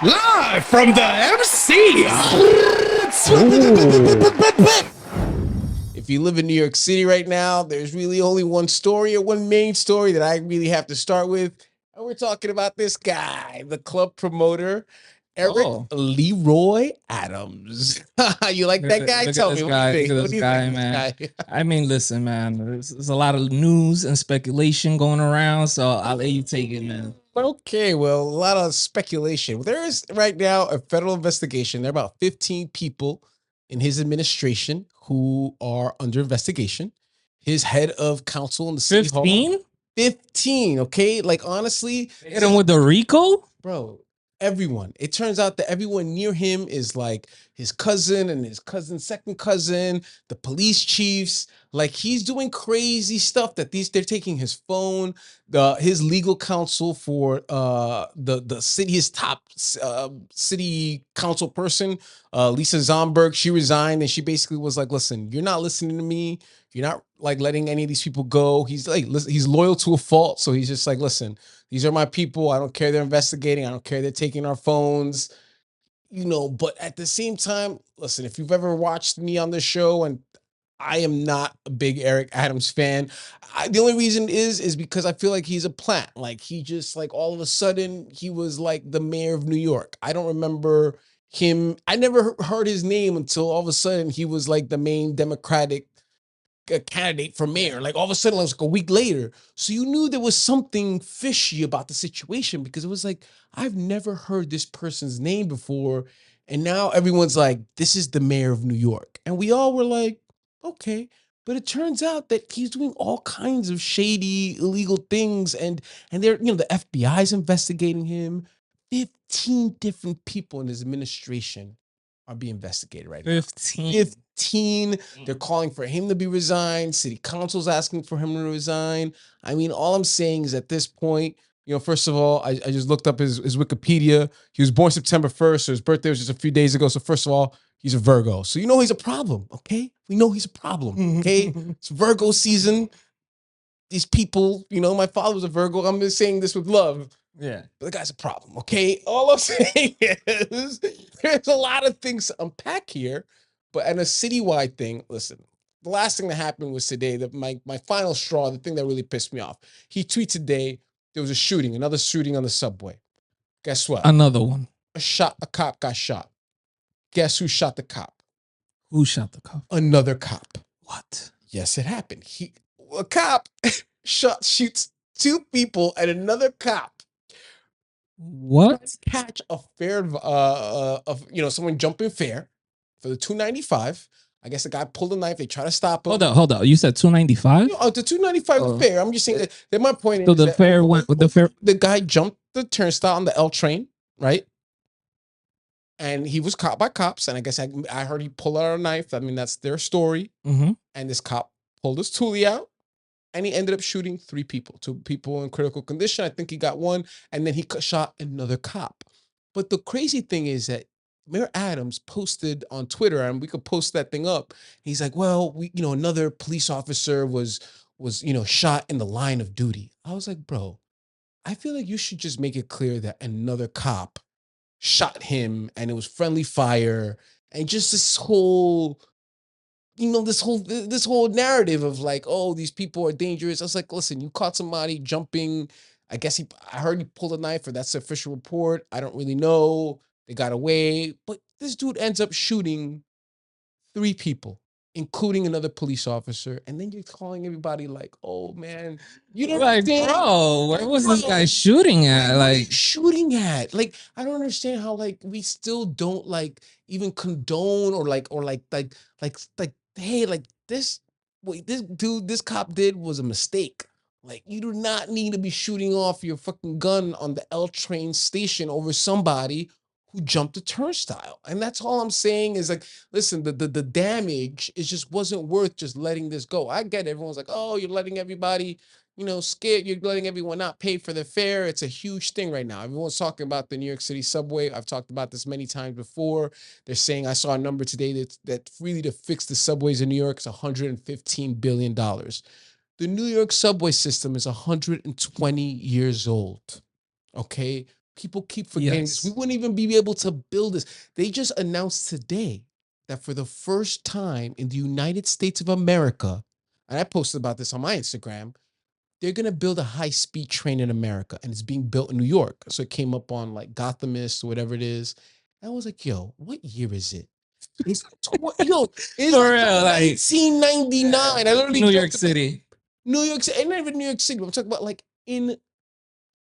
Live from the MC. If you live in New York City right now, there's really only one story or one main story that I really have to start with. And we're talking about this guy, the club promoter, Eric Oh, Leroy Adams. You like that guy? look at Tell this me, what do you guy. Look think? at What this do you think guy, of this man. guy? I mean, listen, man. There's a lot of news and speculation going around, so I'll let you take it, man. Okay, well, a lot of speculation. There is right now a federal investigation. There are about 15 people in his administration who are under investigation. His head of council in the city hall. 15? 15, okay? Like, honestly, They hit him with the Rico? bro, everyone. It turns out that everyone near him is like his cousin and his cousin's second cousin, the police chiefs. Like he's doing crazy stuff that they're taking his phone, his legal counsel for the city, his top city council person, Lisa Zomberg. She resigned and she basically was like, listen, you're not listening to me. You're not like letting any of these people go. He's like, listen, he's loyal to a fault. So he's just like, listen, these are my people. I don't care they're investigating. I don't care they're taking our phones, but at the same time, listen, if you've ever watched me on the show, and I am not a big Eric Adams fan. The only reason is because I feel like he's a plant. Like he just like all of a sudden he was like the mayor of New York. I don't remember him. I never heard his name until all of a sudden he was like the main Democratic a candidate for mayor. Like all of a sudden, it was like a week later. So you knew there was something fishy about the situation because it was like, I've never heard this person's name before. And now everyone's like, this is the mayor of New York. And we all were like, okay. But it turns out that he's doing all kinds of shady, illegal things. And they're, the FBI's investigating him. 15 different people in his administration are being investigated right now. 15. 15. They're calling for him to be resigned. City council's asking for him to resign. I mean, all I'm saying is at this point, first of all, I just looked up his Wikipedia. He was born September 1st, so his birthday was just a few days ago. So first of all, he's a Virgo. So he's a problem, okay? We know he's a problem, okay? It's Virgo season. These people, my father was a Virgo. I'm just saying this with love. Yeah. But the guy's a problem, okay? All I'm saying is there's a lot of things to unpack here, but in a citywide thing, listen, the last thing that happened was today, that my final straw, the thing that really pissed me off. He tweeted today, there was a shooting, another shooting on the subway. Guess what? Another one. A cop got shot. Guess who shot the cop? Who shot the cop? Another cop. What? Yes, it happened. A cop shoots two people and another cop. What? Catch a fare of someone jumping fare for the 295. I guess the guy pulled a knife. They try to stop him. Hold up. You said 295? The 295 fare. I'm just saying that my point So is the fare went with the fare. the guy jumped the turnstile on the L train, right? And he was caught by cops. And I guess I heard he pulled out a knife. I mean, that's their story. Mm-hmm. And this cop pulled his toolie out. And he ended up shooting two people in critical condition. I think he got one, and then he shot another cop. But the crazy thing is that Mayor Adams posted on Twitter, and we could post that thing up. He's like, "Well, another police officer was shot in the line of duty." I was like, "Bro, I feel like you should just make it clear that another cop shot him, and it was friendly fire, and just this whole." This whole narrative of like, oh, these people are dangerous. I was like, listen, you caught somebody jumping. I heard he pulled a knife, or that's the official report. I don't really know. They got away, but this dude ends up shooting three people, including another police officer. And then you're calling everybody like, oh man, you don't Like, understand. bro, where was this guy shooting at? Like, Shooting at? Like, I don't understand how like we still don't like even condone or hey, like this this cop did was a mistake. Like, you do not need to be shooting off your fucking gun on the L train station over somebody who jumped the turnstile. And that's all I'm saying is like, listen, the damage is just wasn't worth just letting this go. I get it. Everyone's like, oh, you're letting everybody scared. You're letting everyone not pay for their fare. It's a huge thing right now. Everyone's talking about the New York City subway. I've talked about this many times before. They're saying, I saw a number today that really to fix the subways in New York is $115 billion. The New York subway system is 120 years old. Okay. People keep forgetting this. We wouldn't even be able to build this. They just announced today that for the first time in the United States of America, and I posted about this on my Instagram, they're gonna build a high-speed train in America, and it's being built in New York. So it came up on like Gothamist or whatever it is. And I was like, yo, what year is it? It's it's For like real, like 1999. I literally New York joked about City. New York City, and not even New York City. I'm talking about like in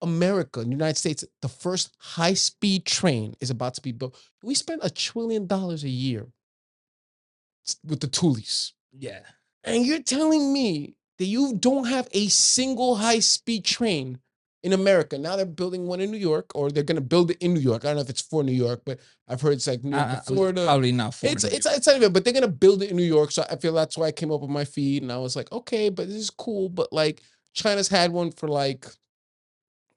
America, in the United States, the first high-speed train is about to be built. We spend $1 trillion a year with the toolies. Yeah. And you're telling me that you don't have a single high-speed train in America. Now they're building one in New York, or they're gonna build it in New York. I don't know if it's for New York, but I've heard it's like New York to Florida. Probably not for It's not even, but they're gonna build it in New York. So I feel that's why I came up with my feed, and I was like, okay, but this is cool. But like China's had one for like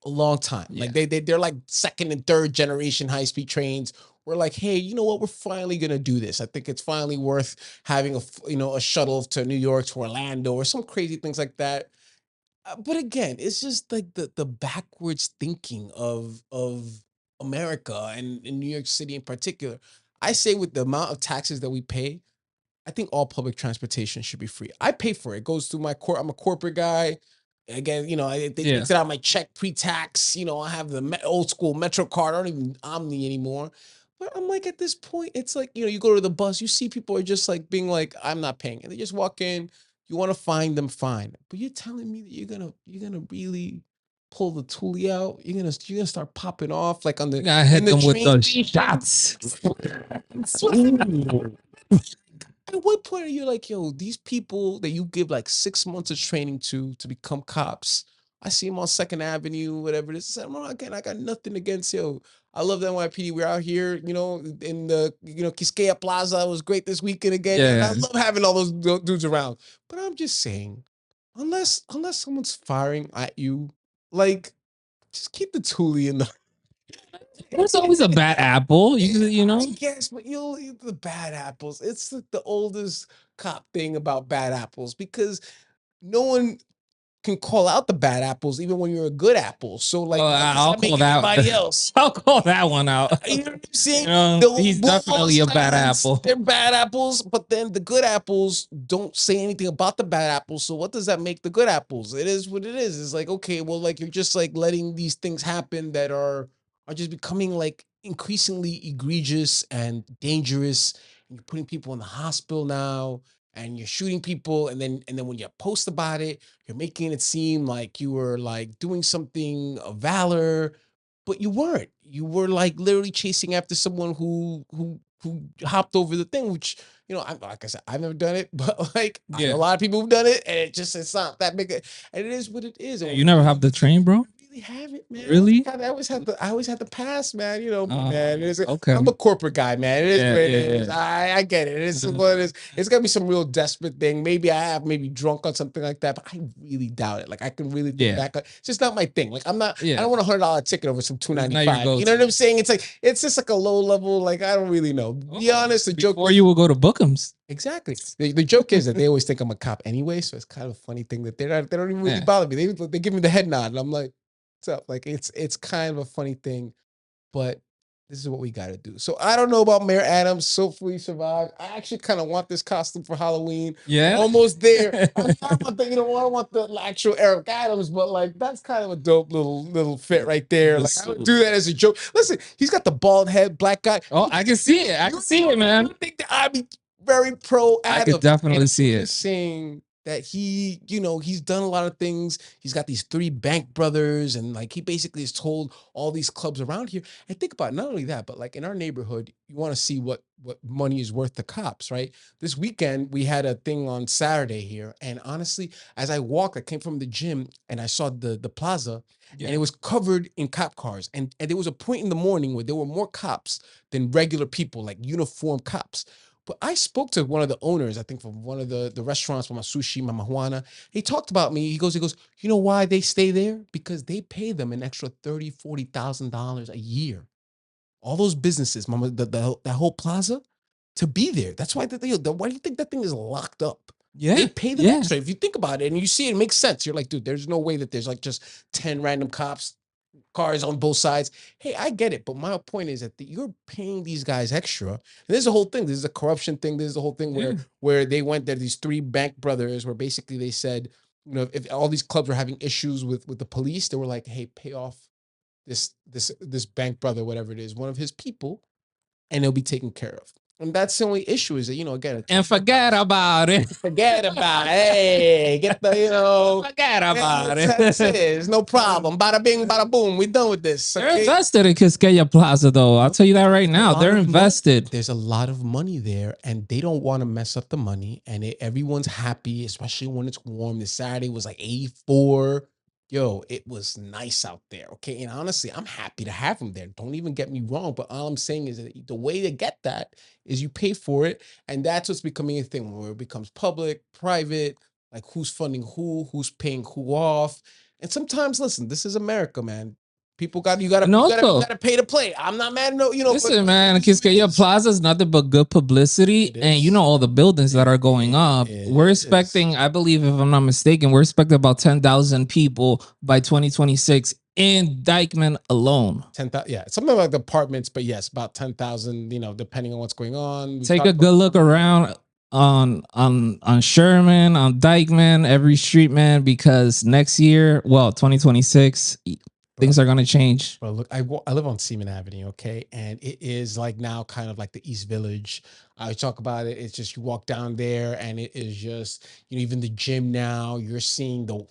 a long time. Like they're like second and third generation high speed trains. We're like, hey, you know what? We're finally gonna do this. I think it's finally worth having a shuttle to New York to Orlando or some crazy things like that. But again, it's just like the backwards thinking of America and in New York City in particular. I say with the amount of taxes that we pay, I think all public transportation should be free. I pay for it. It goes through my I'm a corporate guy. Again, they takes it out of my check pre-tax. I have the old school Metro card. I don't even Omni anymore. But I'm like, at this point, it's like, you go to the bus, you see people are just like being like, I'm not paying. And they just walk in. You want to find them, fine. But you're telling me that you're gonna really pull the toolie out. You're gonna start popping off like on You gotta hit them with train those station. shots. At what point are you like, yo, these people that you give like 6 months of training to become cops? I see them on Second Avenue, whatever it is. Again, I got nothing against yo. I love the NYPD. We're out here, in the Quisqueya Plaza. It was great this weekend again. And I love having all those dudes around. But I'm just saying, unless someone's firing at you, like just keep the toolie in the There's always a bad apple. You know. Yes, but you'll eat the bad apples. It's like the oldest cop thing about bad apples because no one can call out the bad apples even when you're a good apple. So like, why does I'll that make call that. anybody else? I'll call that one out. You know what I'm saying? He's definitely a bad apple. They're bad apples, but then the good apples don't say anything about the bad apples. So what does that make the good apples? It is what it is. It's like, okay, well, like you're just like letting these things happen that are just becoming like increasingly egregious and dangerous. And you're putting people in the hospital now, and you're shooting people, and then when you post about it, you're making it seem like you were like doing something of valor, but you weren't. You were like literally chasing after someone who hopped over the thing, which like I said, I've never done it, but like I know a lot of people who've done it, and it's not that big, and it is what it is. You never have the train, bro? Really have it, man. Really? I always had to pass, man. Man. Okay. I'm a corporate guy, man. It is what it is. Yeah. I get it. It's what it is. It's gonna be some real desperate thing. Maybe I have maybe drunk on something like that, but I really doubt it. Like I can really think back. It's just not my thing. Like I'm not. I don't want $100 ticket over some $295. You know what I'm saying? It's just like a low level. Like I don't really know. Be honest. The joke. Or you will go to Bookums. Exactly. The joke is that they always think I'm a cop anyway, so it's kind of a funny thing that they don't even really bother me. They give me the head nod, and I'm like, "What's up?" Like it's kind of a funny thing, but this is what we got to do. So I don't know about Mayor Adams. Hopefully he survived. I actually kind of want this costume for Halloween. Yeah, almost there. I don't want the actual Eric Adams, but like that's kind of a dope little fit right there. Like I would do that as a joke. Listen, he's got the bald head, black guy. Oh, I can see it. I can see it, man. I think that I'd be very pro Adams. I could definitely see it. Saying that he's done a lot of things. He's got these 3 bank brothers, and like he basically has told all these clubs around here. And think about it, not only that, but like in our neighborhood, you want to see what money is worth to cops, right? This weekend we had a thing on Saturday here, and honestly, as I walked, I came from the gym and I saw the plaza, and it was covered in cop cars, and there was a point in the morning where there were more cops than regular people, like uniformed cops. But I spoke to one of the owners, I think from one of the restaurants, Mama Sushi, Mama Juana. He talked about me. He goes, you know why they stay there? Because they pay them an extra $30,000, $40,000 a year. All those businesses, Mama, that whole plaza, to be there. That's why why do you think that thing is locked up? Yeah. They pay them extra. If you think about it and you see it, it makes sense. You're like, dude, there's no way that there's like just 10 random cops cars on both sides. Hey, I get it, but my point is that you're paying these guys extra. And this is the whole thing. This is a corruption thing. This is the whole thing where they went there. These three bank brothers, where basically they said, if all these clubs were having issues with the police, they were like, hey, pay off this bank brother, whatever it is, one of his people, and it'll be taken care of. And that's the only issue is that, again, and forget about it. Forget about it. Hey, get the, Forget about it. That's it. It's no problem. Bada bing, bada boom. We done with this. They're invested in Quisqueya Plaza, though. I'll tell you that right now. They're invested. There's a lot of money there, and they don't want to mess up the money. And everyone's happy, especially when it's warm. This Saturday was like 84. Yo, it was nice out there. Okay. And honestly, I'm happy to have them there. Don't even get me wrong. But all I'm saying is that the way to get that is you pay for it. And that's what's becoming a thing where it becomes public, private, like who's funding who's paying who off. And sometimes, listen, this is America, man. People you gotta pay to play. I'm not mad. No, Listen, man, Quisqueya Plaza is nothing but good publicity, and all the buildings that are going up. We're expecting, I believe, if I'm not mistaken, we're expecting about 10,000 people by 2026 in Dykeman alone. 10,000, yeah, something like the apartments, but yes, about 10,000. Depending on what's going on. Take a good look around on Sherman, on Dykeman, every street, man, because next year, 2026. Things are gonna change. Bro, look, I live on Seaman Avenue, okay, and it is like now kind of like the East Village. I talk about it. It's just you walk down there, and it is just even the gym now. You're seeing the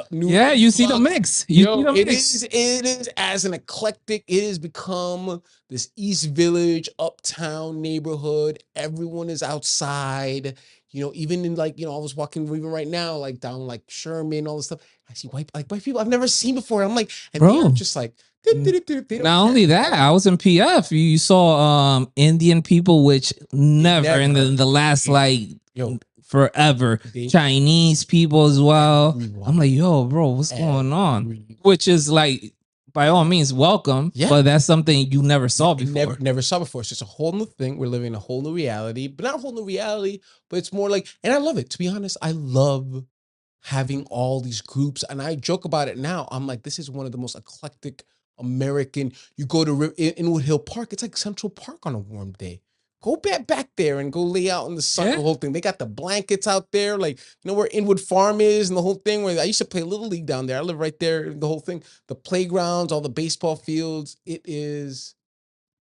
new you see the mix. It is as an eclectic. It has become this East Village uptown neighborhood. Everyone is outside. Even in I was walking even right now, like down like Sherman, all this stuff. I see white people I've never seen before. I'm like, and they're just like, not only that, I was in PF. You saw Indian people, which never in the last forever. Chinese people as well. I'm like, yo, bro, what's going on? Which is like, by all means, welcome. Yeah. But that's something you never saw before. Never saw before. It's just a whole new thing. We're living in a whole new reality, but not a whole new reality, but it's more like, and I love it. To be honest, I love having all these groups, and I joke about it now. I'm like, this is one of the most eclectic American. You go to Inwood Hill Park, it's like Central Park on a warm day. Go back there and go lay out in the sun. The whole thing. They got the blankets out there, like where Inwood Farm is, and the whole thing. Where I used to play Little League down there. I live right there. The whole thing, the playgrounds, all the baseball fields. It is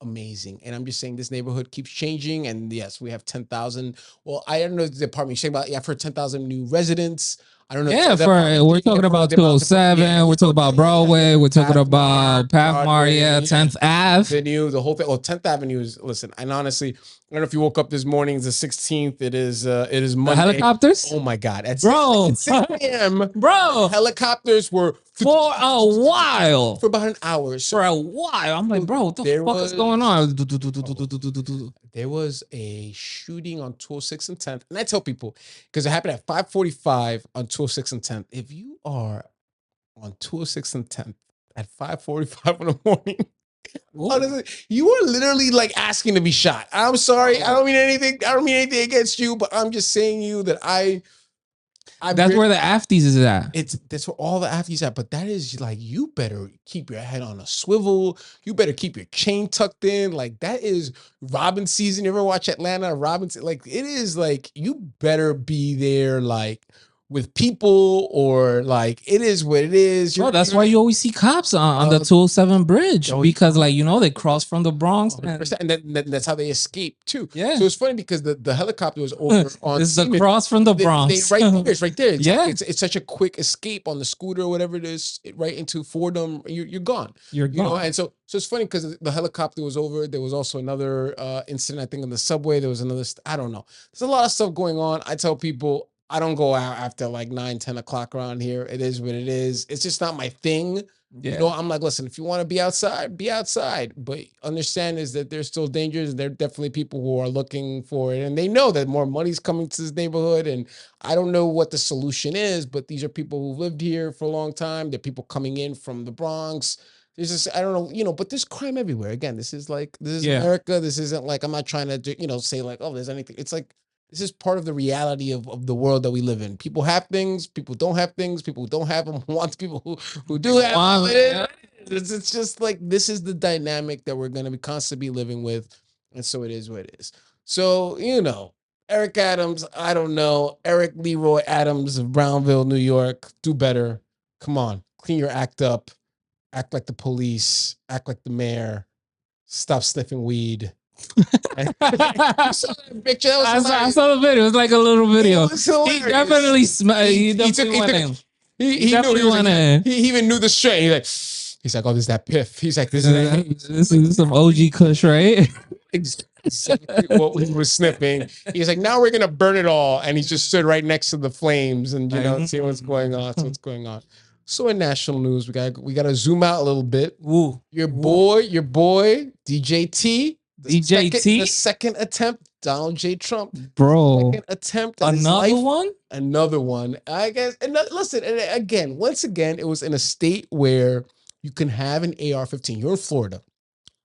amazing. And I'm just saying this neighborhood keeps changing. And yes, we have 10,000. Well, I don't know the apartment you're saying about. Yeah, I've heard 10,000 new residents. I don't know. Yeah, we're talking about 207. We're talking about Broadway. We're talking about Pathmar. Yeah, 10th Ave. The whole thing. Oh, 10th Avenue is, listen, and honestly, I don't know if you woke up this morning. It's the 16th. It is Monday. The helicopters? Oh my God. At bro. 6 p.m. Bro. Helicopters were for a while. For about an hour. So, for a while. I'm like, bro, what the fuck is going on? There was a shooting on 206 and 10th. And I tell people, because it happened at 5:45 on 206 and 10th. If you are on 206 and 10th at 5:45 in the morning, honestly, you are literally like asking to be shot. I'm sorry. I don't mean anything. I don't mean anything against you, but I'm just saying that that's where the afties is at. That's where all the afties at. But that is like, you better keep your head on a swivel. You better keep your chain tucked in. Like, that is Robin season. You ever watch Atlanta? Robinson? Like, it is like, you better be there like with people, or like, it is what it is. Bro, that's why you always see cops on the 207 bridge, because they cross from the Bronx, and that's how they escape too. Yeah. So it's funny because the helicopter was over on. It's the cross from the Bronx. It's right there. Yeah. It's such a quick escape on the scooter or whatever it is, right into Fordham. You're gone. You're gone. And so it's funny because the helicopter was over. There was also another incident, I think, on the subway. There was another. I don't know. There's a lot of stuff going on. I tell people, I don't go out after like 9-10 o'clock around here. It is what it is. It's just not my thing. Yeah. I'm like, listen, if you want to be outside, be outside. But understand is that there's still dangers. There are definitely people who are looking for it. And they know that more money's coming to this neighborhood. And I don't know what the solution is, but these are people who've lived here for a long time. They're people coming in from the Bronx. There's just, I don't know, but there's crime everywhere. Again, this is America. This isn't like, I'm not trying to, say like, oh, there's anything. It's like, this is part of the reality of the world that we live in. People have things, people don't have things, people who don't have them want people who do have them. It's just like this is the dynamic that we're going to be constantly living with, and so it is what it is. So Eric Adams, I don't know. Eric Leroy Adams of Brownville, New York, do better. Come on, clean your act up. Act like the police. Act like the mayor. Stop sniffing weed. You saw that picture? That was I saw the video. It was like a little video. He definitely he definitely went in. He even knew the strain. He's like, oh, this is that piff. He's like, this is some OG Kush, right? Exactly what we were sniffing. He's like, now we're gonna burn it all, and he just stood right next to the flames, and see what's going on. So what's going on? So in national news, we gotta zoom out a little bit. Ooh, your boy, DJT. The second attempt, Donald J. Trump. Bro. Second attempt. Another one. I guess. And listen, and once again, it was in a state where you can have an AR-15. You're in Florida.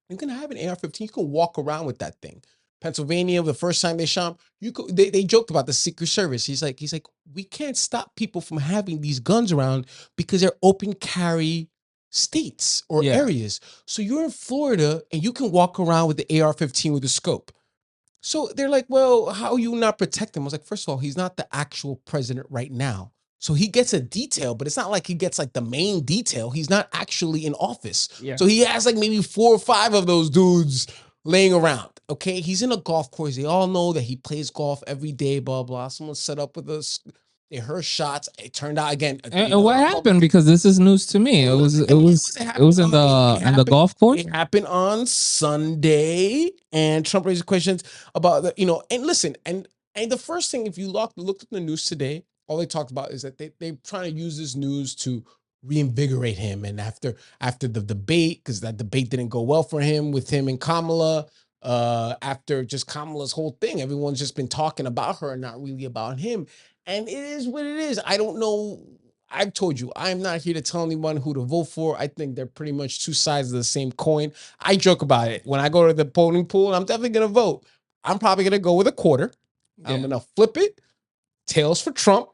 You can have an AR-15. You can walk around with that thing. Pennsylvania, the first time they shot him, they joked about the Secret Service. He's like, we can't stop people from having these guns around because they're open carry states or areas. So you're in Florida and you can walk around with the AR-15 with a scope. So they're like, well, how are you not protecting him? I was like, first of all, he's not the actual president right now. So he gets a detail, but it's not like he gets like the main detail. He's not actually in office. Yeah. So he has like maybe 4 or 5 of those dudes laying around. Okay. He's in a golf course. They all know that he plays golf every day, blah, blah. Someone set up with us. They heard shots. It turned out again. And what happened? Because this is news to me. It was in the golf course. It happened on Sunday, and Trump raised questions about the, and listen, and the first thing, if you looked at the news today, all they talked about is that they're trying to use this news to reinvigorate him. And after the debate, because that debate didn't go well for him with him and Kamala, after just Kamala's whole thing, everyone's just been talking about her and not really about him. And it is what it is. I don't know. I've told you, I'm not here to tell anyone who to vote for. I think they're pretty much two sides of the same coin. I joke about it. When I go to the polling pool, I'm definitely going to vote. I'm probably going to go with a quarter. Yeah. I'm going to flip it. Tails for Trump,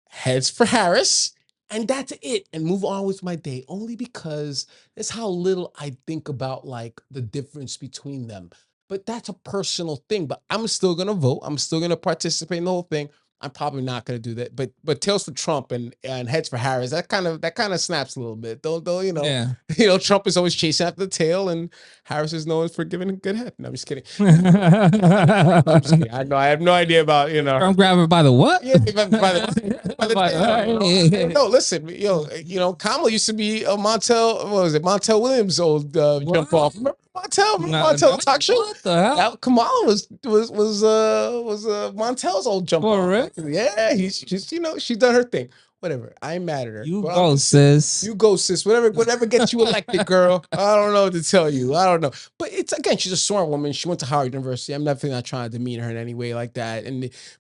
heads for Harris, and that's it. And move on with my day, only because that's how little I think about like the difference between them. But that's a personal thing. But I'm still going to vote. I'm still going to participate in the whole thing. I'm probably not going to do that, but tails for Trump and heads for Harris. That kind of snaps a little bit. Though Trump is always chasing after the tail, and Harris is known for giving a good head. No, I'm just kidding. I'm just kidding. I know I have no idea about Trump grab her by the what? Yeah, by the tail. No, listen, Kamala used to be a Montel Williams old jump off. Remember Montel talk show? What the hell? Kamala was Montel's old jump off. Yeah, she's done her thing. Whatever. I ain't mad at her. You go, sis. You go, sis. Whatever gets you elected, girl. I don't know what to tell you. I don't know. But it's again, she's a smart woman. She went to Howard University. I'm definitely not trying to demean her in any way like that.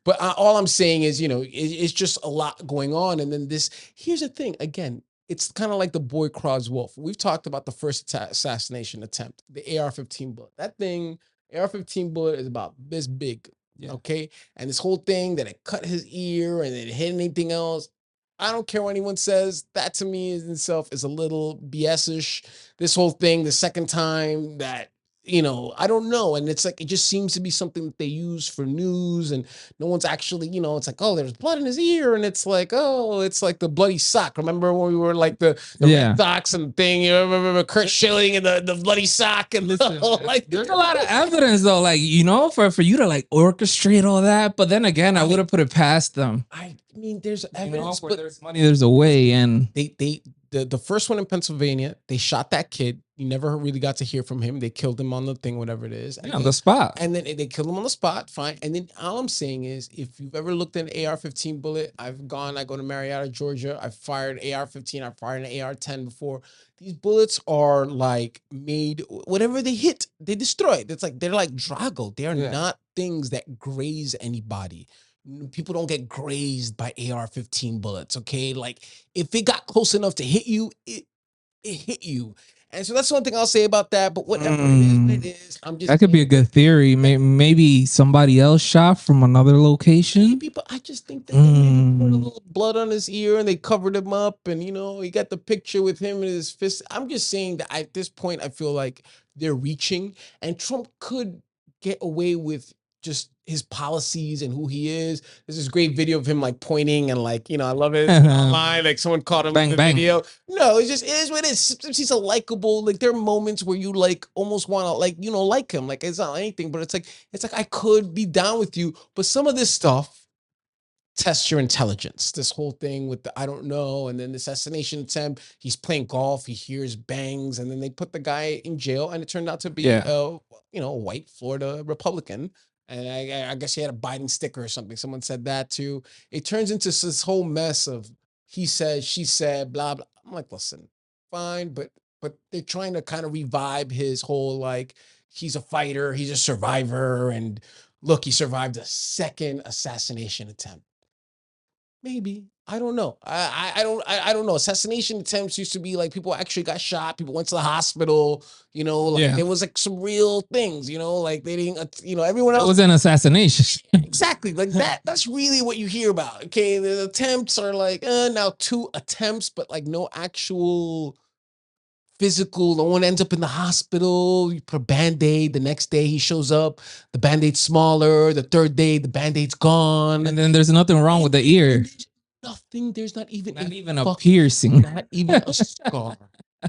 But all I'm saying is, it's just a lot going on. And then here's the thing. Again, it's kind of like the boy cries wolf. We've talked about the first assassination attempt, the AR-15 bullet. That thing, AR-15 bullet is about this big. Yeah. Okay. And this whole thing that it cut his ear and it hit anything else. I don't care what anyone says. That to me in itself is a little BS-ish. This whole thing, the second time that, I don't know. And it's like, it just seems to be something that they use for news and no one's actually, it's like, oh, there's blood in his ear. And it's like, oh, it's like the bloody sock. Remember when we were like the Red Sox and thing, you remember Kurt Schilling and the bloody sock and there's a lot of evidence though, like, for you to like orchestrate all that. But then again, I would have put it past them. I mean, there's evidence, where there's money, there's a way. And the first one in Pennsylvania, they shot that kid. You never really got to hear from him. They killed him on the thing, whatever it is. On the spot. And then they killed him on the spot. Fine. And then all I'm saying is, if you've ever looked at an AR-15 bullet, I go to Marietta, Georgia. I've fired AR-15. I've fired an AR-10 before. These bullets are like made, whatever they hit, they destroy. They're like Drago. They are not things that graze anybody. People don't get grazed by AR-15 bullets, okay? Like, if it got close enough to hit you, it hit you. And so that's one thing I'll say about that. But whatever it is, what it is. I'm just that could be a good theory. Maybe somebody else shot from another location. maybe, but I just think that they maybe put a little blood on his ear and they covered him up, and he got the picture with him and his fist. I'm just saying that at this point, I feel like they're reaching, and Trump could get away with just his policies and who he is. There's this great video of him like pointing and like, I love it online. Like someone caught him in the video. No, it is what it is. He's a likable, like there are moments where you like almost want to like him. Like it's not anything, but it's like I could be down with you, but some of this stuff test your intelligence. This whole thing with the I don't know, and then the assassination attempt. He's playing golf, he hears bangs, and then they put the guy in jail, and it turned out to be a white Florida Republican. And I guess he had a Biden sticker or something. Someone said that too. It turns into this whole mess of he said, she said, blah blah. I'm like, listen, fine, but they're trying to kind of revive his whole like he's a fighter, he's a survivor, and look, he survived a second assassination attempt. Maybe. I don't know. I don't know. Assassination attempts used to be like people actually got shot, people went to the hospital, there was like some real things, like they didn't everyone else. It was an assassination. Exactly. Like that's really what you hear about. Okay, the attempts are like now 2 attempts, but like no actual physical. No one ends up in the hospital. You put a band-aid. The next day he shows up. The band-aid's smaller. The third day, the band-aid's gone. And then there's nothing wrong with the ear. Nothing. There's not even a piercing. Not even a scar.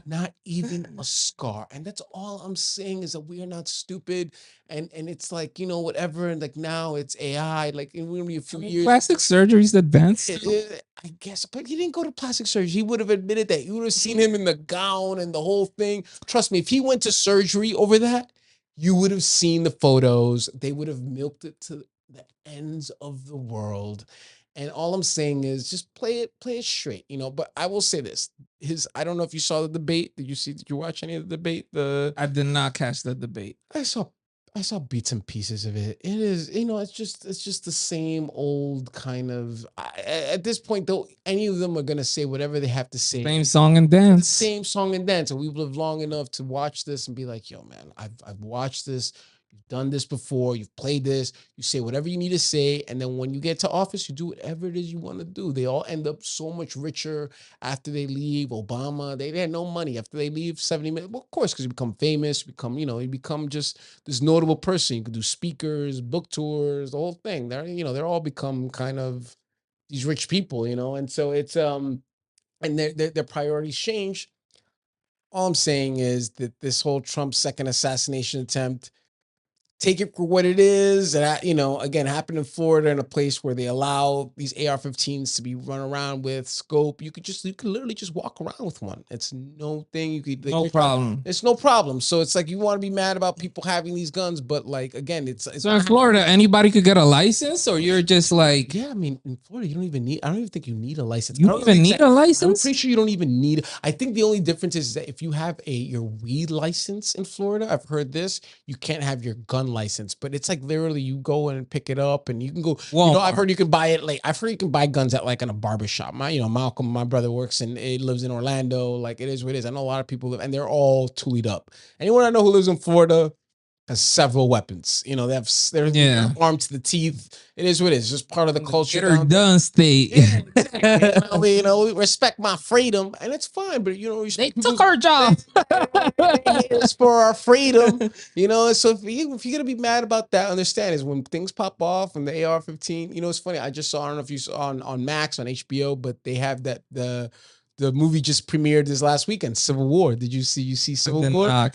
Not even a scar. And that's all I'm saying is that we are not stupid. And it's like, whatever. And like now it's AI. Like in a few years. Plastic surgery's advanced. I guess, but he didn't go to plastic surgery. He would have admitted that. You would have seen him in the gown and the whole thing. Trust me, if he went to surgery over that, you would have seen the photos. They would have milked it to the ends of the world. And all I'm saying is just play it straight, But I will say this: I don't know if you saw the debate. Did you watch any of the debate? I did not catch the debate. I saw bits and pieces of it. It is, it's just the same old kind of. At this point, though, any of them are gonna say whatever they have to say. Same song and dance. Same song and dance. And we've lived long enough to watch this and be like, yo, man, I've watched this. You've done this before. You've played this. You say whatever you need to say, and then when you get to office, you do whatever it is you want to do. They all end up so much richer after they leave. Obama, they had no money after they leave. 70 minutes, well, of course, because you become famous. You become just this notable person. You can do speakers, book tours, the whole thing. They're all become kind of these rich people, and so it's and their priorities change. All I'm saying is that this whole Trump second assassination attempt, take it for what it is. And, again, happened in Florida in a place where they allow these AR-15s to be run around with scope. You could literally just walk around with one. It's no thing. You could, no problem. It's no problem. So it's like, you want to be mad about people having these guns, but like, again, so in Florida, anybody could get a license, or you're just like, yeah, I mean, in Florida, I don't even think you need a license. You don't even need a license? I'm pretty sure you don't even need. I think the only difference is that if you have your weed license in Florida, I've heard this, you can't have your gun license, but it's like literally you go and pick it up and you can go. I've heard you can buy it. Like I've heard you can buy guns at like in a barber shop. Malcolm, my brother works and he lives in Orlando. Like it is what it is. I know a lot of people live and they're all tooled up. Anyone I know who lives in Florida has several weapons. They're armed to the teeth. It is what it is. Just part of the culture. Get her done state. Yeah, exactly. We respect my freedom, and it's fine. But they took our job. It's for our freedom. So if you're gonna be mad about that, understand is when things pop off and the AR-15. It's funny. I just saw. I don't know if you saw on Max on HBO, but they have that the movie just premiered this last weekend, Civil War. Did you see Civil War? They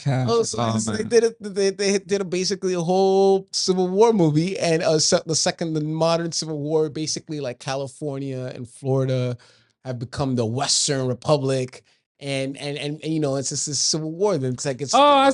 did basically a whole Civil War movie, and the modern Civil War, basically like California and Florida have become the Western Republic. And it's just this Civil War. Then it's like I saw a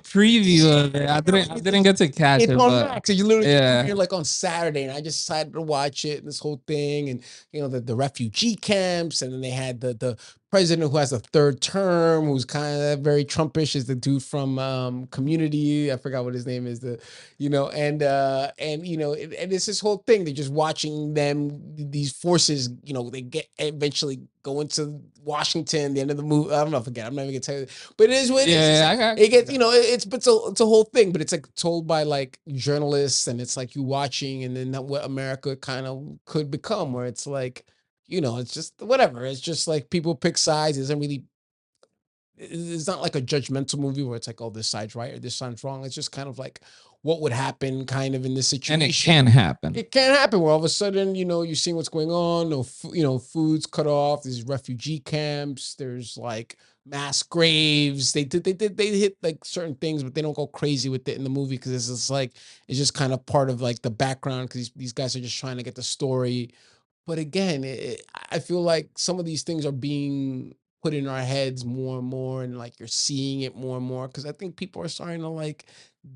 preview of it. I didn't get to catch it. It's on Max. So you literally you're like on Saturday, and I just decided to watch it. And this whole thing, and the refugee camps, and then they had the president who has a third term, who's kind of very Trumpish, is the dude from Community. I forgot what his name is. And it's this whole thing. They're just watching them. These forces, they get eventually go into Washington. The end of the movie. I don't know. Forget. I'm not even gonna tell you. But it is what it is. It gets. It's a whole thing. But it's like told by like journalists, and it's like you watching, and then what America kind of could become, where it's like. It's just whatever. It's just like people pick sides. It doesn't really. It's not like a judgmental movie where it's like, oh, this side's right or this side's wrong. It's just kind of like what would happen, kind of in this situation. And it can happen. It can happen. Where all of a sudden, you're seeing what's going on. No, food's cut off. There's refugee camps. There's like mass graves. They hit like certain things, but they don't go crazy with it in the movie because it's just like it's just kind of part of like the background because these guys are just trying to get the story. But again, I feel like some of these things are being put in our heads more and more, and like you're seeing it more and more because I think people are starting to like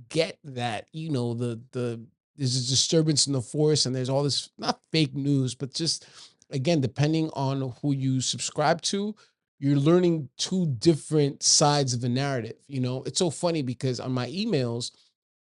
get that there's a disturbance in the force, and there's all this not fake news, but just again, depending on who you subscribe to, you're learning two different sides of the narrative. It's so funny because on my emails.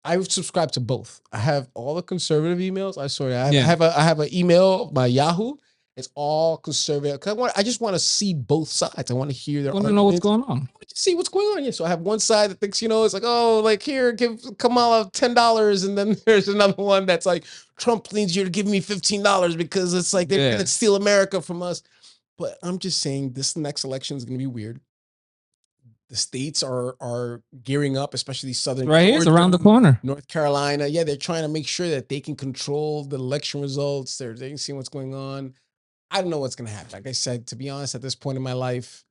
I subscribe to both. I have all the conservative emails. I have an email by Yahoo. It's all conservative. I just want to see both sides. I want to hear their. I want to know what's going on. I want to see what's going on. Yeah. So I have one side that thinks, it's like, oh, like here, give Kamala $10, and then there's another one that's like, Trump needs you to give me $15 because it's like they're gonna steal America from us. But I'm just saying, this next election is gonna be weird. The states are gearing up, especially southern. Right here's around the corner. North Carolina. Yeah, they're trying to make sure that they can control the election results. They can see what's going on. I don't know what's going to happen. Like I said, to be honest, at this point in my life,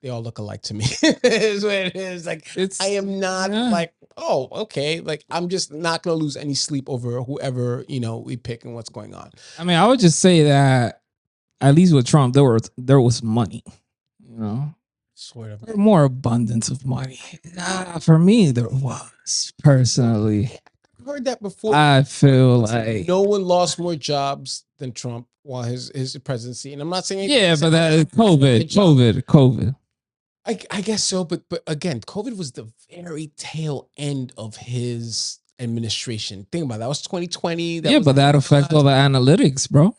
they all look alike to me. Is what it is. Like I am not like, oh, okay. Like I'm just not going to lose any sleep over whoever, we pick and what's going on. I mean, I would just say that at least with Trump, there was money, Sort of more abundance of money. For me, there was personally. I've heard that before. I feel like no one lost more jobs than Trump while his presidency, and I'm not saying but that COVID. I guess so, but again, COVID was the very tail end of his administration. Think about that. That was 2020. But that affects all the analytics, bro.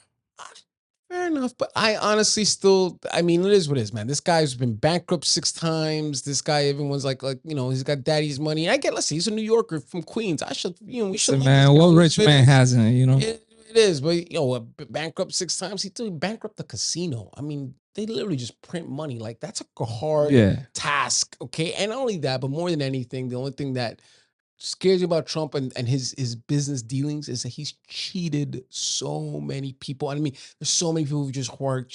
Fair enough, but I honestly still, it is what it is, man. This guy's been bankrupt 6 times. This guy, everyone's like, he's got daddy's money. I get, listen, he's a New Yorker from Queens. I should, we should. Man, what rich man hasn't, It is, but bankrupt 6 times. He did bankrupt the casino. They literally just print money. Like that's a hard task, okay? And not only that, but more than anything, the only thing that scares you about Trump and his business dealings is that he's cheated so many people. There's so many people who just work.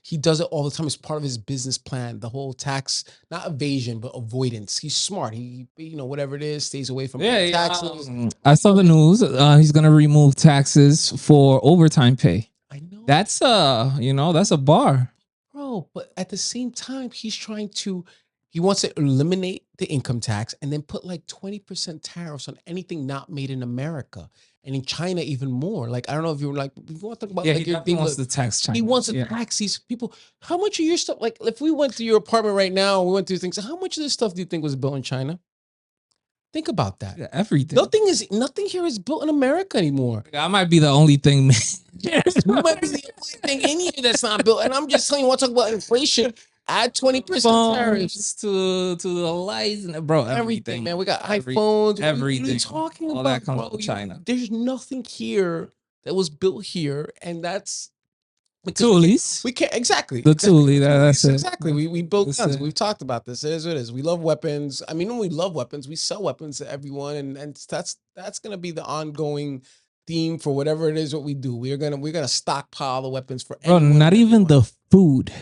He does it all the time. It's part of his business plan. The whole tax, not evasion, but avoidance. He's smart. He, whatever it is, stays away from taxes. I saw the news. He's gonna remove taxes for overtime pay. I know. That's that's a bar, bro. But at the same time, he wants to eliminate the income tax and then put like 20% tariffs on anything not made in America. And in China, even more. Like, I don't know if you're like, you want to talk about he wants to tax China. He wants to tax these people. How much of your stuff, like if we went to your apartment right now, we went through things, how much of this stuff do you think was built in China? Think about that. Yeah, everything. Nothing here is built in America anymore. That might be the only thing. We might be the only thing in here that's not built. And I'm just telling you, want to talk about inflation. Add 20% tariffs to the lights, bro. Everything, man. We got iPhones. Everything. What are you talking all about, that comes from China. There's nothing here that was built here, and that's the Toolies. We can't exactly the Toolie. That's exactly. We build guns. We've talked about this. It is what it is. We love weapons. When we love weapons, we sell weapons to everyone, and that's gonna be the ongoing theme for whatever it is what we do. We're gonna stockpile the weapons for bro. Not even the food.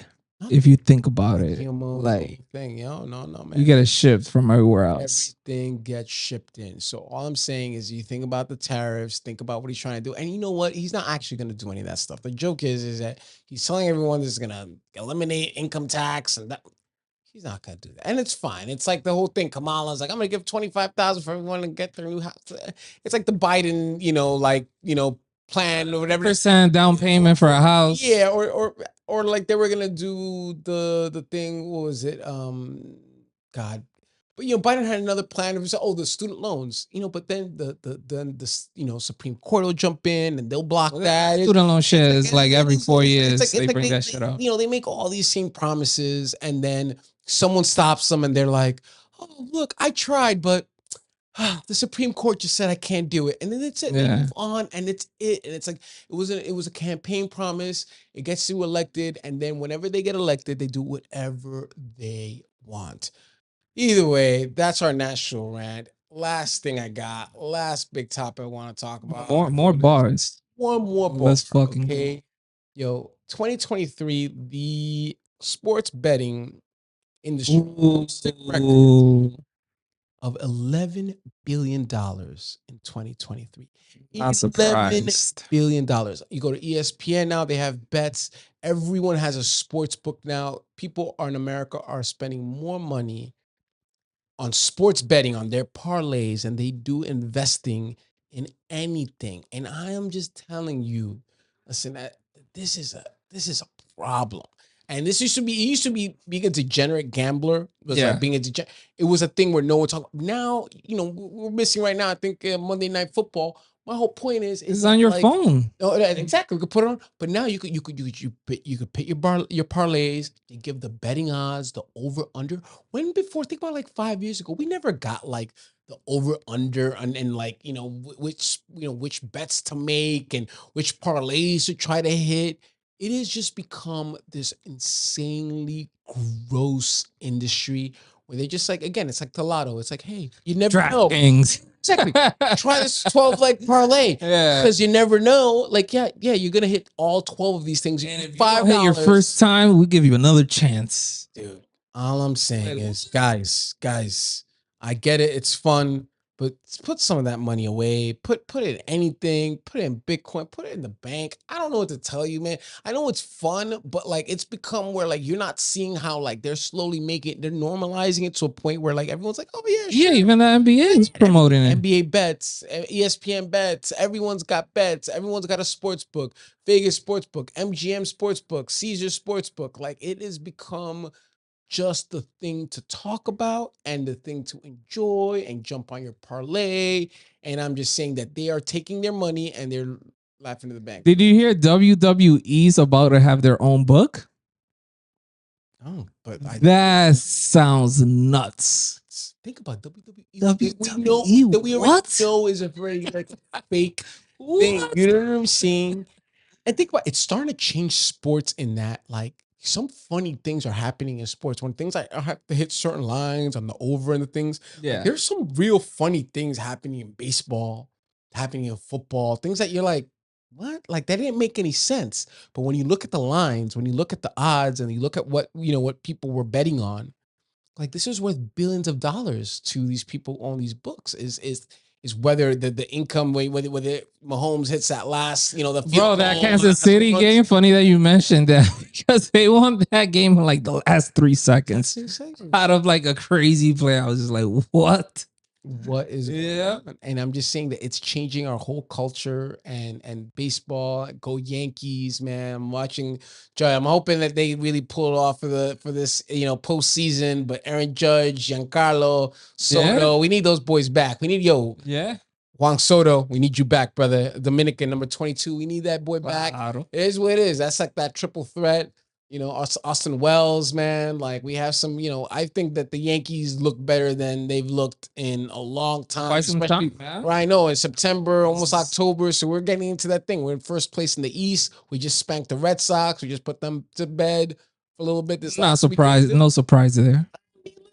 If you think about it, like thing, no, man. You get it shipped from everywhere else. Everything gets shipped in. So all I'm saying is, you think about the tariffs, think about what he's trying to do, and you know what? He's not actually going to do any of that stuff. The joke is that he's telling everyone this is going to eliminate income tax, and that he's not going to do that. And it's fine. It's like the whole thing. Kamala's like, I'm going to give $25,000 for everyone to get their new house. It's like the Biden, plan or whatever. % down payment for a house. Yeah, or like they were gonna do the thing. What was it? God. But Biden had another plan. It was the student loans. But then the Supreme Court will jump in and they'll block that. Student loan shit is like every 4 years they bring that shit up. They make all these same promises, and then someone stops them, and they're like, "Oh, look, I tried, but the Supreme Court just said I can't do it," and then that's it. They move on, and it's it. And it's like it was a campaign promise. It gets you elected, and then whenever they get elected, they do whatever they want. Either way, that's our national rant. Last thing I got, last big topic I want to talk about. More bars. One more bar. Let's fucking okay. 2023, the sports betting industry record of $11 billion in 2023. Not surprised. $11 billion. You go to ESPN now, they have bets. Everyone has a sports book now. People in America are spending more money on sports betting, on their parlays, and they do investing in anything. And I am just telling you, listen, this is a problem. And this used to be being a degenerate gambler. Like being a degenerate. It was a thing where no one talked. Now, we're missing right now. I think Monday Night Football. My whole point is it's on your phone. Oh, exactly. You could put it on, but now you could put your parlays. You give the betting odds, the over under. When before, think about like 5 years ago, we never got like the over under and like which bets to make and which parlays to try to hit. It has just become this insanely gross industry where they just like, again, it's like the lotto. It's like, hey, you never know. Exactly. Try this 12-leg parlay. Because you never know. Like, yeah, you're going to hit all 12 of these things. And if you don't hit your first time, we'll give you another chance. Dude, all I'm saying is, guys, I get it. It's fun. But put some of that money away. Put it in anything. Put it in Bitcoin. Put it in the bank. I don't know what to tell you, man. I know it's fun, but like it's become where like you're not seeing how like they're slowly they're normalizing it to a point where like everyone's like, oh yeah, sure. Yeah, even the NBA is promoting it. NBA bets, ESPN bets. Everyone's got bets. Everyone's got a sports book, Vegas sports book, MGM sports book, Caesar sports book. Like it has become just the thing to talk about and the thing to enjoy and jump on your parlay. And I'm just saying that they are taking their money and they're laughing to the bank. Did you hear WWE's about to have their own book? Oh, but that sounds nuts. Think about WWE. WWE, that we already know is a very like fake thing. You know what I'm saying? And think about it's starting to change sports in that like some funny things are happening in sports when things like have to hit certain lines on the over and the things. Yeah, like, there's some real funny things happening in baseball, happening in football, things that you're like, what? Like that didn't make any sense. But when you look at the lines, when you look at the odds, and you look at what people were betting on, like this is worth billions of dollars to these people on these books. Is whether the income whether Mahomes hits that last, the field that Kansas City game. Funny that you mentioned that because they won that game in like the last 3 seconds out of like a crazy play. I was just like, what? What is going on? And I'm just saying that it's changing our whole culture and baseball. Go Yankees, man. I'm watching Joy. I'm hoping that they really pull it off for this postseason. But Aaron Judge, Giancarlo, Soto, we need those boys back. We need Juan Soto, we need you back, brother. Dominican number 22, we need that boy back. It is what it is. That's like that triple threat. Austin Wells, man. Like we have some, I think that the Yankees look better than they've looked in a long time. Quite some time, man. Right, I know, in September, almost October. So we're getting into that thing. We're in first place in the East. We just spanked the Red Sox. We just put them to bed for a little bit. This not surprise. No surprise there.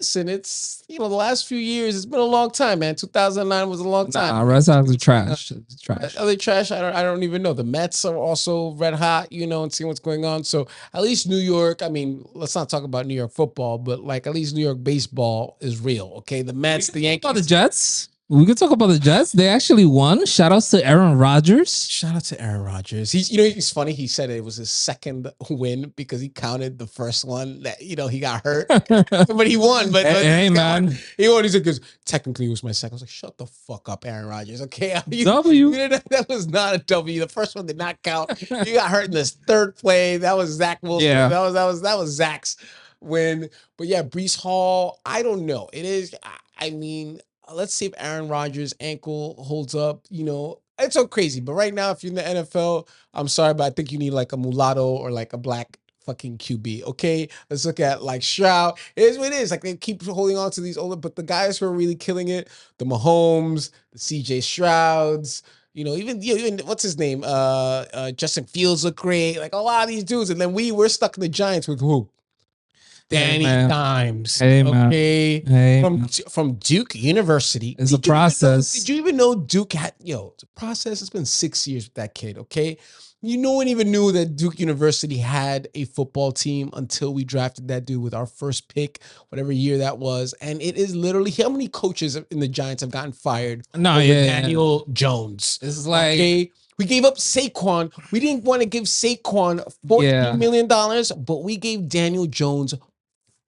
Listen, it's the last few years. It's been a long time, man. 2009 was a long time. Nah, Red Sox are trash. Trash. Are they trash? I don't even know. The Mets are also red hot, and seeing what's going on. So at least New York. I mean, let's not talk about New York football, but like at least New York baseball is real. Okay, the Mets, the Yankees, the Jets. We could talk about the Jets. They actually won. Shout outs to Aaron Rodgers. Shout out to Aaron Rodgers. He's, he's funny. He said it was his second win because he counted the first one that, he got hurt, but he won. But hey man, he won. He said, because technically it was my second. I was like, shut the fuck up, Aaron Rodgers. Okay. W. That was not a W. The first one did not count. You got hurt in this third play. That was Zach Wilson. Yeah. That was Zach's win. But yeah, Brees Hall, I don't know. It is, I mean, let's see if Aaron Rodgers' ankle holds up. It's so crazy. But right now, if you're in the NFL, I'm sorry, but I think you need like a mulatto or like a black fucking QB. Okay, let's look at like Stroud. It is what it is. Like they keep holding on to these older, but the guys who are really killing it, the Mahomes, the CJ Strouds. Even what's his name? Justin Fields look great. Like a lot of these dudes, and then we're stuck in the Giants with who? Danny Dimes. Okay. From Duke University. It's a process. Did you even know Duke had, it's a process. It's been 6 years with that kid. Okay. No one even knew that Duke University had a football team until we drafted that dude with our first pick, whatever year that was. And it is literally, how many coaches in the Giants have gotten fired? Daniel Jones. This is like, okay. We gave up Saquon. We didn't want to give Saquon $14 million, but we gave Daniel Jones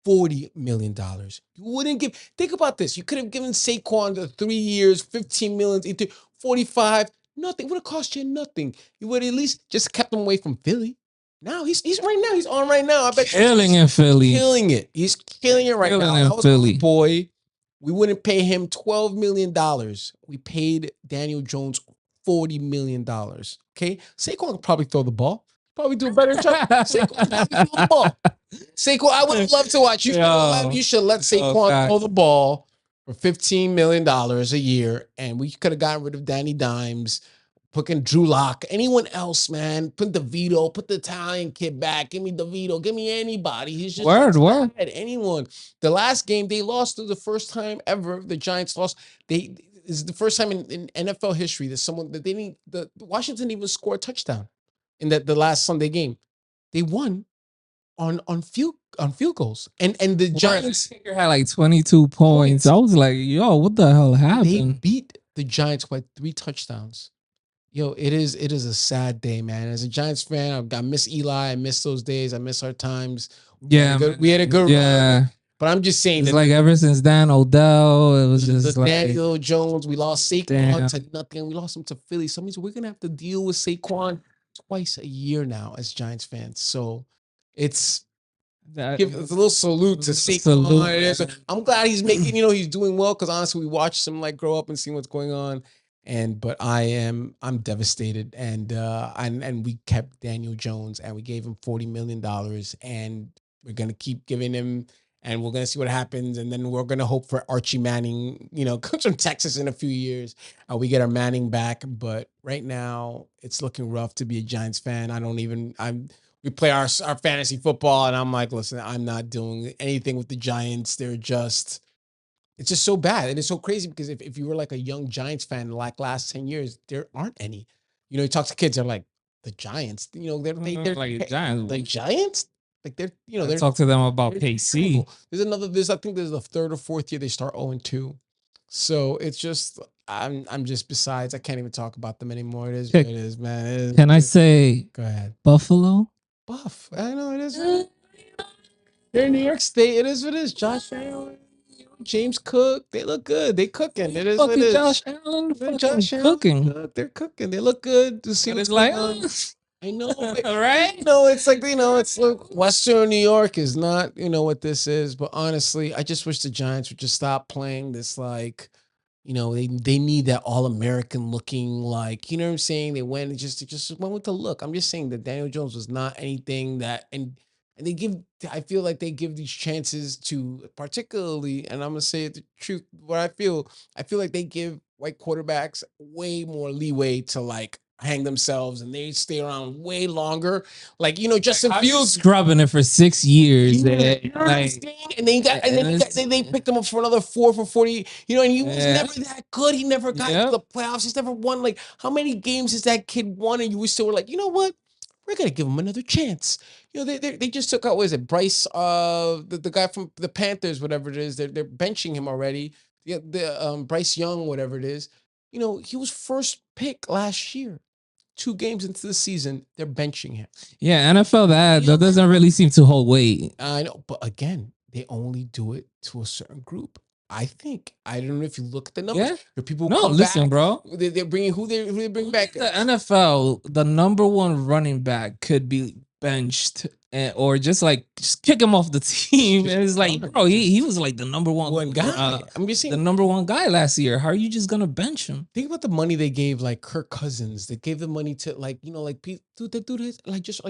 $40 million. You wouldn't give, think about this. You could have given Saquon the 3 years, $15 million, 45, nothing. It would have cost you nothing. You would at least just kept him away from Philly. Now he's right now. He's on right now. I bet killing in Philly. Killing it. He's killing it right now. That was Philly. Boy, we wouldn't pay him $12 million. We paid Daniel Jones $40 million. Okay. Saquon could probably throw the ball. Probably do a better job. Saquon probably throw the ball. Saquon, I would love to watch. You should let Saquon throw the ball for $15 million a year, and we could have gotten rid of Danny Dimes, putting Drew Lock, anyone else, man. Put DeVito, put the Italian kid back. Give me DeVito. Give me anybody. He's just word. Anyone. The last game they lost for the first time ever. The Giants lost. This is the first time in NFL history that the Washington didn't even score a touchdown in the last Sunday game. They won on field goals. And the Giants had like 22 points. I was like, yo, what the hell happened? They beat the Giants by 3 touchdowns. Yo, it is a sad day, man. As a Giants fan, I miss Eli. I miss those days. I miss our times. Yeah, we had a good run. But I'm just saying that, like, ever since Dan Odell, it was just like Daniel Jones. We lost Saquon to nothing. We lost him to Philly. So means we're gonna have to deal with Saquon twice a year now as Giants fans. So it's give a little salute to Saquon. I'm glad he's making, he's doing well, because honestly, we watched him like grow up and see what's going on. But I'm devastated, and we kept Daniel Jones and we gave him $40 million, and we're gonna keep giving him, and we're gonna see what happens, and then we're gonna hope for Archie Manning, comes from Texas in a few years, we get our Manning back. But right now, it's looking rough to be a Giants fan. We play our fantasy football, and I'm like, listen, I'm not doing anything with the Giants. It's just so bad. And it's so crazy because if you were like a young Giants fan like last 10 years, there aren't any. You talk to kids, they're like, the Giants, they're like Giants. The Giants? Like they're talk to them about KC. I think there's the 3rd or 4th year they start 0-2. So it's just, I'm just, besides, I can't even talk about them anymore. It is what it is, man. Can I say, go ahead. Buffalo? Buff. I know it is. They're in New York State. It is what it is. Josh Allen, James Cook, they look good. They cooking. It is what it is. Josh Allen cooking. They're cooking. They look good. To see what's like, I know, right? It's like, it's like Western New York is not, what this is. But honestly, I just wish the Giants would just stop playing this, like, they need that all-American looking, like, what I'm saying? They just went with the look. I'm just saying that Daniel Jones was not anything that, and I feel like they give these chances to, particularly, and I'm gonna say the truth, what I feel like they give white quarterbacks way more leeway to like hang themselves, and they stay around way longer. Like, Justin Fields scrubbing it for 6 years. And they picked him up for another 4 for 40. And he was never that good. He never got to the playoffs. He's never won. Like, how many games has that kid won? And you still were like, you know what? We're gonna give him another chance. They just took out, what is it, Bryce, the guy from the Panthers, whatever it is. They're benching him already. the Bryce Young, whatever it is, he was first pick last year. 2 games into the season, they're benching him. Yeah, NFL that doesn't really seem to hold weight. I know, but again, they only do it to a certain group. I think. I don't know if you look at the numbers. Yeah. The people who No, come listen, back, bro. they're bringing who they bring back. The NFL, the number one running back could be benched or just kick him off the team. And it's like, bro, he was like the number one guy. I'm just saying, the number one guy last year. How are you just gonna bench him? Think about the money they gave like Kirk Cousins. They gave the money to dude, that dude has just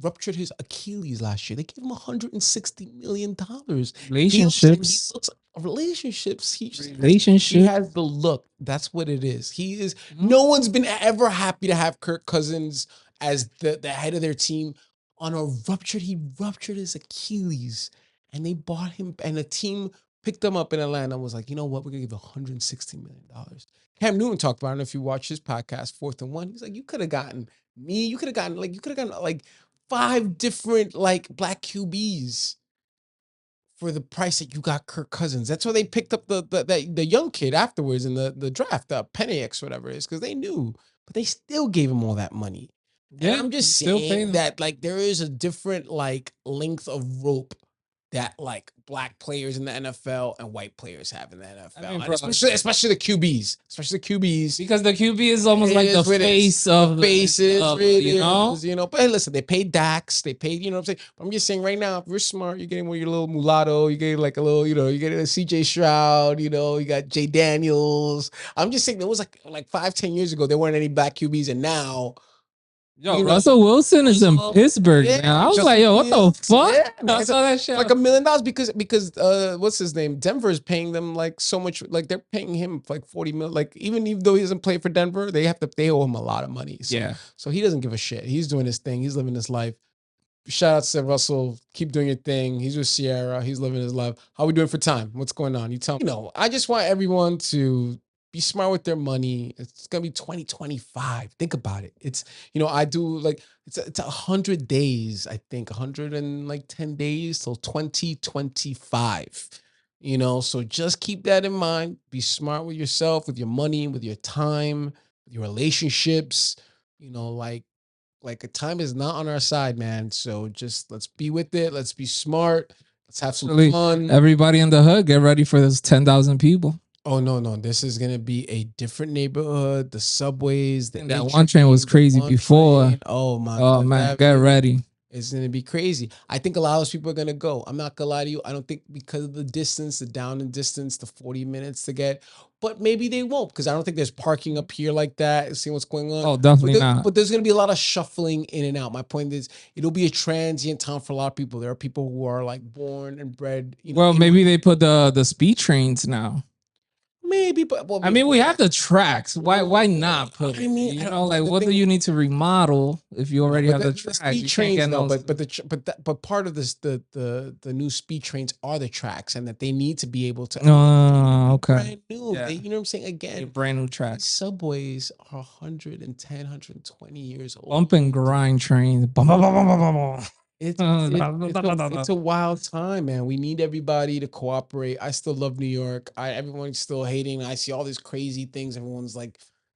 ruptured his Achilles last year. They gave him $160 million. Relationships. He has the look. That's what it is. He is. No one's been ever happy to have Kirk Cousins as the head of their team. He ruptured his Achilles, and they bought him, and the team picked him up in Atlanta and was like, you know what, we're gonna give $160 million. Cam Newton talked about it. I don't know if you watch his podcast, 4th and 1. He's like, you could have gotten me. You could have gotten 5 different black QBs for the price that you got Kirk Cousins. That's why they picked up the young kid afterwards in the draft, Penny X, whatever it is, because they knew, but they still gave him all that money. Yeah, and I'm just saying that there is a different length of rope that black players in the NFL and white players have in the NFL. I mean, especially the QBs. Because the QB is almost like the face of faces, But hey, listen, they paid Dax, they paid, you know what I'm saying? But I'm just saying right now, if you're smart, you're getting one of your little mulatto, you get a little, you get a CJ Stroud, you got Jay Daniels. I'm just saying there was like 5-10 years ago, there weren't any black QBs, and now Russell Wilson is in Pittsburgh now. I was like, yo, what the fuck? Yeah, I saw that shit. Like $1 million because what's his name? Denver is paying them so much. They're paying him $40 million. Even though he doesn't play for Denver, they owe him a lot of money. So he doesn't give a shit. He's doing his thing. He's living his life. Shout out to Russell. Keep doing your thing. He's with Sierra. He's living his life. How are we doing for time? What's going on? You tell me. I just want everyone to be smart with their money. It's gonna be 2025. Think about it. It's I do it's 100 days. I think 110 days till 2025. So just keep that in mind. Be smart with yourself, with your money, with your time, with your relationships. Time is not on our side, man. So just let's be with it. Let's be smart. Let's have some fun. Everybody in the hood, get ready for those 10,000 people. Oh, no. This is going to be a different neighborhood. The subways. That one train was crazy before. Oh, my God. Oh, man. Get ready. It's going to be crazy. I think a lot of those people are going to go. I'm not going to lie to you. I don't think because of the distance, the down in distance, the 40 minutes to get. But maybe they won't because I don't think there's parking up here like that. See what's going on. Oh, definitely not. But there's going to be a lot of shuffling in and out. My point is it'll be a transient time for a lot of people. There are people who are born and bred. Well, maybe they put the speed trains now. Maybe, but I mean, we have the tracks. Why not put? I mean, what do you need to remodel if you already have the tracks? Speed trains, no, but part of this, the new speed trains are the tracks, and that they need to be able to. Oh, okay. Brand new, you know what I'm saying? Again, brand new tracks. Subways are 110, 120 years old. Bump and grind trains. It's a wild time, man. We need everybody to cooperate. I still love New York. Everyone's still hating. I see all these crazy things. Everyone's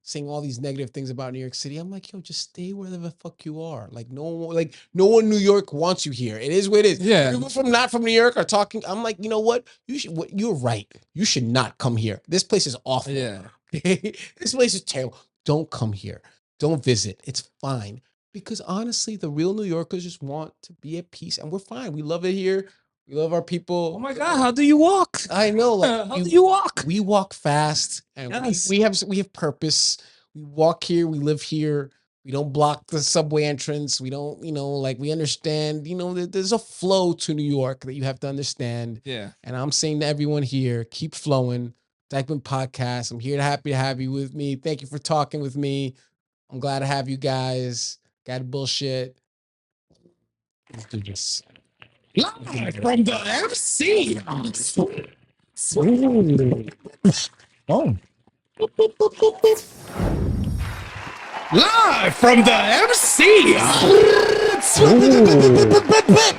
saying all these negative things about New York City. I'm like, yo, just stay wherever the fuck you are. No one in New York wants you here. It is what it is. Yeah. People not from New York are talking. I'm like, you know what? You're right. You should not come here. This place is awful. Yeah. This place is terrible. Don't come here. Don't visit. It's fine. Because honestly, the real New Yorkers just want to be at peace, and we're fine. We love it here. We love our people. Oh my God, how do you walk? I know. How do you walk? We walk fast, and we have purpose. We walk here. We live here. We don't block the subway entrance. We don't, we understand. There's a flow to New York that you have to understand. Yeah. And I'm saying to everyone here, keep flowing. Dykeman Podcast. I'm here happy to have you with me. Thank you for talking with me. I'm glad to have you guys. Got bullshit. Let's do this. Live from the MC. Oh. Live from the MC.